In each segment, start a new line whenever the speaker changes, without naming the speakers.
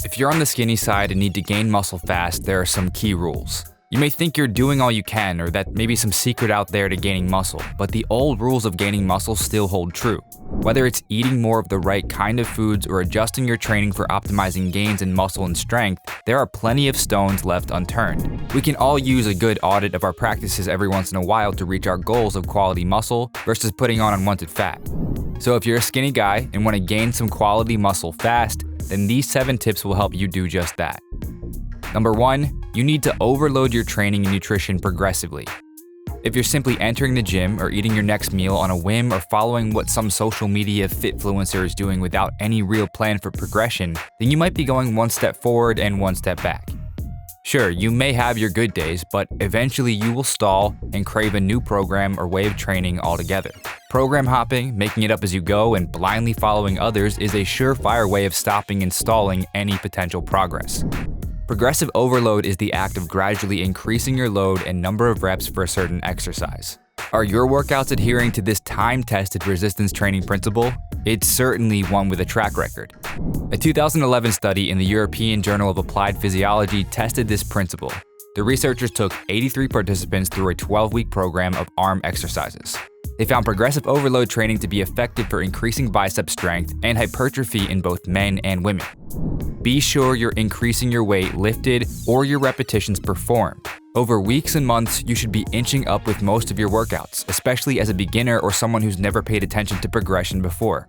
If you're on the skinny side and need to gain muscle fast, there are some key rules. You may think you're doing all you can or that maybe some secret out there to gaining muscle, but the old rules of gaining muscle still hold true. Whether it's eating more of the right kind of foods or adjusting your training for optimizing gains in muscle and strength, there are plenty of stones left unturned. We can all use a good audit of our practices every once in a while to reach our goals of quality muscle versus putting on unwanted fat. So if you're a skinny guy and want to gain some quality muscle fast, then these 7 tips will help you do just that. Number 1, you need to overload your training and nutrition progressively. If you're simply entering the gym or eating your next meal on a whim or following what some social media fitfluencer is doing without any real plan for progression, then you might be going one step forward and one step back. Sure, you may have your good days, but eventually you will stall and crave a new program or way of training altogether. Program hopping, making it up as you go, and blindly following others is a surefire way of stopping and stalling any potential progress. Progressive overload is the act of gradually increasing your load and number of reps for a certain exercise. Are your workouts adhering to this time-tested resistance training principle? It's certainly one with a track record. A 2011 study in the European Journal of Applied Physiology tested this principle. The researchers took 83 participants through a 12-week program of arm exercises. They found progressive overload training to be effective for increasing bicep strength and hypertrophy in both men and women. Be sure you're increasing your weight lifted or your repetitions performed. Over weeks and months, you should be inching up with most of your workouts, especially as a beginner or someone who's never paid attention to progression before.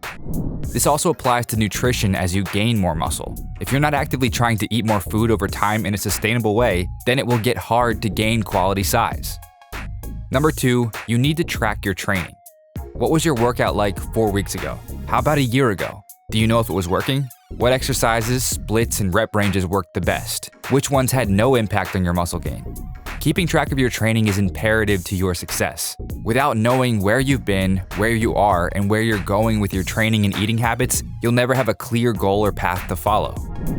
This also applies to nutrition as you gain more muscle. If you're not actively trying to eat more food over time in a sustainable way, then it will get hard to gain quality size. Number 2, you need to track your training. What was your workout like 4 weeks ago? How about a year ago? Do you know if it was working? What exercises, splits, and rep ranges worked the best? Which ones had no impact on your muscle gain? Keeping track of your training is imperative to your success. Without knowing where you've been, where you are, and where you're going with your training and eating habits, you'll never have a clear goal or path to follow.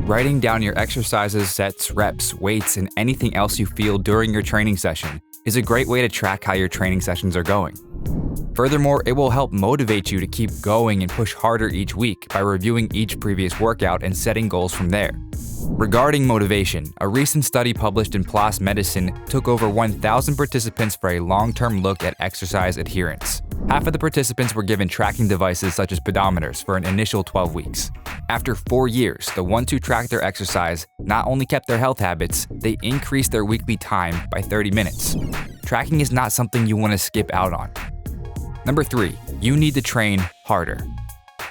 Writing down your exercises, sets, reps, weights, and anything else you feel during your training session is a great way to track how your training sessions are going. Furthermore, it will help motivate you to keep going and push harder each week by reviewing each previous workout and setting goals from there. Regarding motivation, a recent study published in PLOS Medicine took over 1,000 participants for a long-term look at exercise adherence. Half of the participants were given tracking devices such as pedometers for an initial 12 weeks. After 4 years, the ones who tracked their exercise not only kept their health habits, they increased their weekly time by 30 minutes. Tracking is not something you want to skip out on. Number 3, you need to train harder.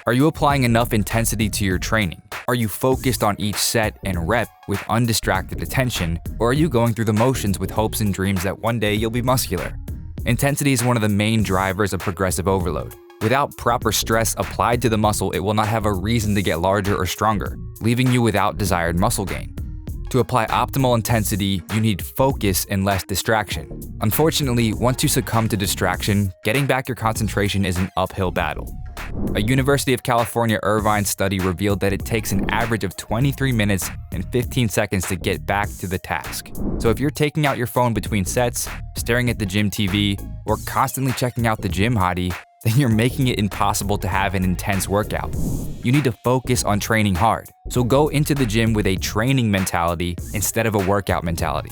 Are you applying enough intensity to your training? Are you focused on each set and rep with undistracted attention, or are you going through the motions with hopes and dreams that one day you'll be muscular? Intensity is one of the main drivers of progressive overload. Without proper stress applied to the muscle, it will not have a reason to get larger or stronger, leaving you without desired muscle gain. To apply optimal intensity, you need focus and less distraction. Unfortunately, once you succumb to distraction, getting back your concentration is an uphill battle. A University of California Irvine study revealed that it takes an average of 23 minutes and 15 seconds to get back to the task. So if you're taking out your phone between sets, staring at the gym TV, or constantly checking out the gym hottie, then you're making it impossible to have an intense workout. You need to focus on training hard. So go into the gym with a training mentality instead of a workout mentality.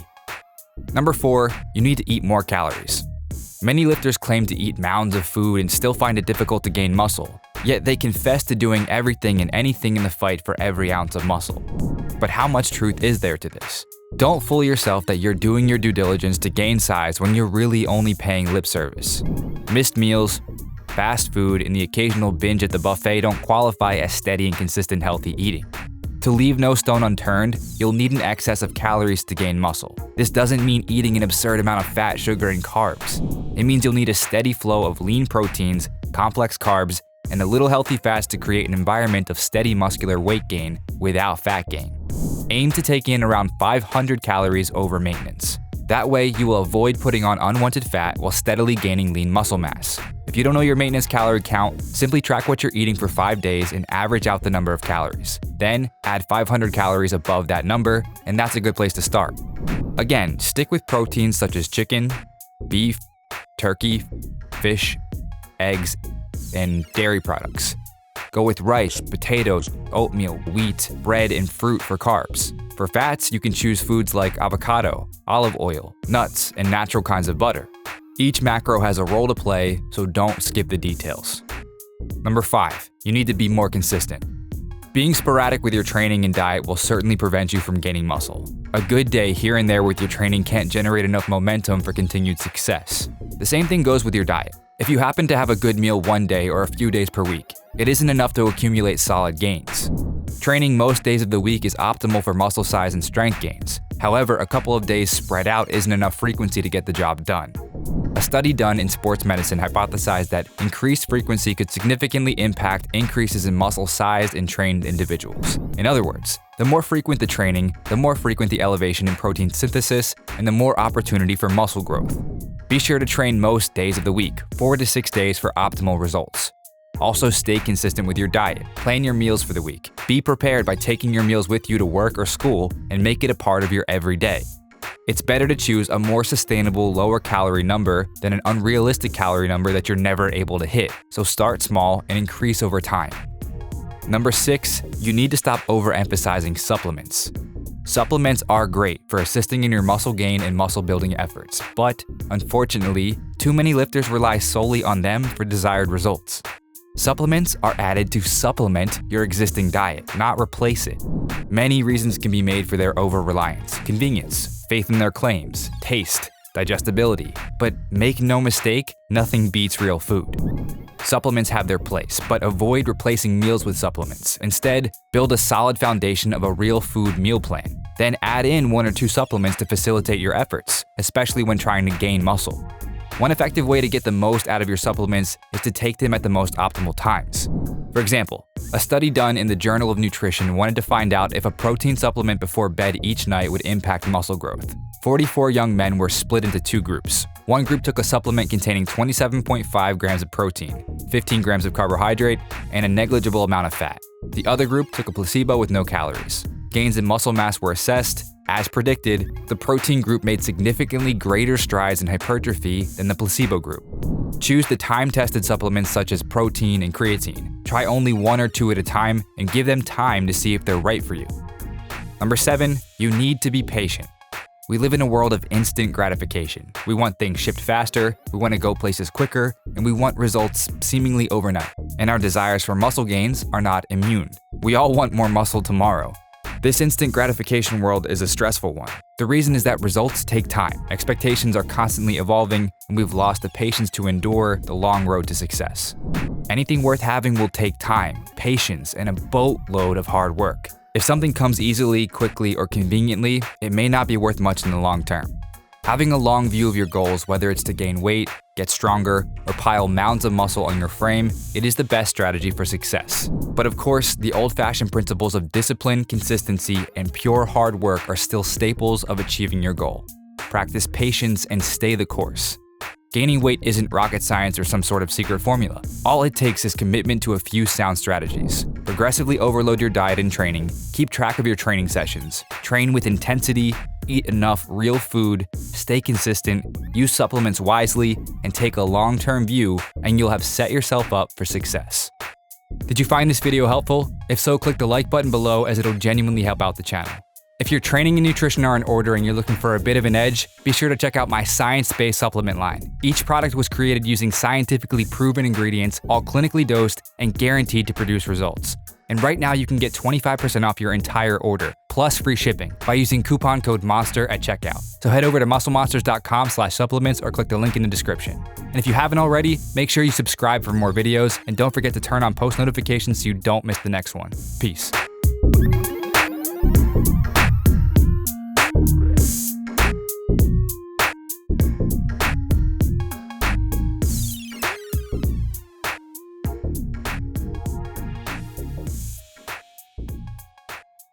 Number 4, you need to eat more calories. Many lifters claim to eat mounds of food and still find it difficult to gain muscle, yet they confess to doing everything and anything in the fight for every ounce of muscle. But how much truth is there to this? Don't fool yourself that you're doing your due diligence to gain size when you're really only paying lip service. Missed meals, fast food, and the occasional binge at the buffet don't qualify as steady and consistent healthy eating. To leave no stone unturned, you'll need an excess of calories to gain muscle. This doesn't mean eating an absurd amount of fat, sugar, and carbs. It means you'll need a steady flow of lean proteins, complex carbs, and a little healthy fats to create an environment of steady muscular weight gain without fat gain. Aim to take in around 500 calories over maintenance. That way, you will avoid putting on unwanted fat while steadily gaining lean muscle mass. If you don't know your maintenance calorie count, simply track what you're eating for 5 days and average out the number of calories. Then, add 500 calories above that number, and that's a good place to start. Again, stick with proteins such as chicken, beef, turkey, fish, eggs, and dairy products. Go with rice, potatoes, oatmeal, wheat, bread, and fruit for carbs. For fats, you can choose foods like avocado, olive oil, nuts, and natural kinds of butter. Each macro has a role to play, so don't skip the details. Number 5, you need to be more consistent. Being sporadic with your training and diet will certainly prevent you from gaining muscle. A good day here and there with your training can't generate enough momentum for continued success. The same thing goes with your diet. If you happen to have a good meal one day or a few days per week, it isn't enough to accumulate solid gains. Training most days of the week is optimal for muscle size and strength gains. However, a couple of days spread out isn't enough frequency to get the job done. A study done in sports medicine hypothesized that increased frequency could significantly impact increases in muscle size in trained individuals. In other words, the more frequent the training, the more frequent the elevation in protein synthesis, and the more opportunity for muscle growth. Be sure to train most days of the week, 4 to 6 days for optimal results. Also, stay consistent with your diet. Plan your meals for the week. Be prepared by taking your meals with you to work or school and make it a part of your everyday. It's better to choose a more sustainable, lower calorie number than an unrealistic calorie number that you're never able to hit. So start small and increase over time. Number 6, you need to stop overemphasizing supplements. Supplements are great for assisting in your muscle gain and muscle building efforts, but unfortunately, too many lifters rely solely on them for desired results. Supplements are added to supplement your existing diet, not replace it. Many reasons can be made for their over-reliance: convenience, faith in their claims, taste, digestibility. But make no mistake, nothing beats real food. Supplements have their place, but avoid replacing meals with supplements. Instead, build a solid foundation of a real food meal plan. Then add in 1 or 2 supplements to facilitate your efforts, especially when trying to gain muscle. One effective way to get the most out of your supplements is to take them at the most optimal times. For example, a study done in the Journal of Nutrition wanted to find out if a protein supplement before bed each night would impact muscle growth. 44 young men were split into 2 groups. One group took a supplement containing 27.5 grams of protein, 15 grams of carbohydrate, and a negligible amount of fat. The other group took a placebo with no calories. Gains in muscle mass were assessed. As predicted, the protein group made significantly greater strides in hypertrophy than the placebo group. Choose the time-tested supplements such as protein and creatine. Try only 1 or 2 at a time and give them time to see if they're right for you. Number 7, you need to be patient. We live in a world of instant gratification. We want things shipped faster, we want to go places quicker, and we want results seemingly overnight. And our desires for muscle gains are not immune. We all want more muscle tomorrow. This instant gratification world is a stressful one. The reason is that results take time, expectations are constantly evolving, and we've lost the patience to endure the long road to success. Anything worth having will take time, patience, and a boatload of hard work. If something comes easily, quickly, or conveniently, it may not be worth much in the long term. Having a long view of your goals, whether it's to gain weight, get stronger, or pile mounds of muscle on your frame, it is the best strategy for success. But of course, the old-fashioned principles of discipline, consistency, and pure hard work are still staples of achieving your goal. Practice patience and stay the course. Gaining weight isn't rocket science or some sort of secret formula. All it takes is commitment to a few sound strategies. Progressively overload your diet and training, keep track of your training sessions, train with intensity, eat enough real food, stay consistent, use supplements wisely, and take a long-term view, and you'll have set yourself up for success. Did you find this video helpful? If so, click the like button below as it'll genuinely help out the channel. If your training and nutrition are in order and you're looking for a bit of an edge, be sure to check out my science-based supplement line. Each product was created using scientifically proven ingredients, all clinically dosed and guaranteed to produce results. And right now you can get 25% off your entire order, plus free shipping, by using coupon code MONSTER at checkout. So head over to musclemonsters.com/supplements or click the link in the description. And if you haven't already, make sure you subscribe for more videos and don't forget to turn on post notifications so you don't miss the next one. Peace.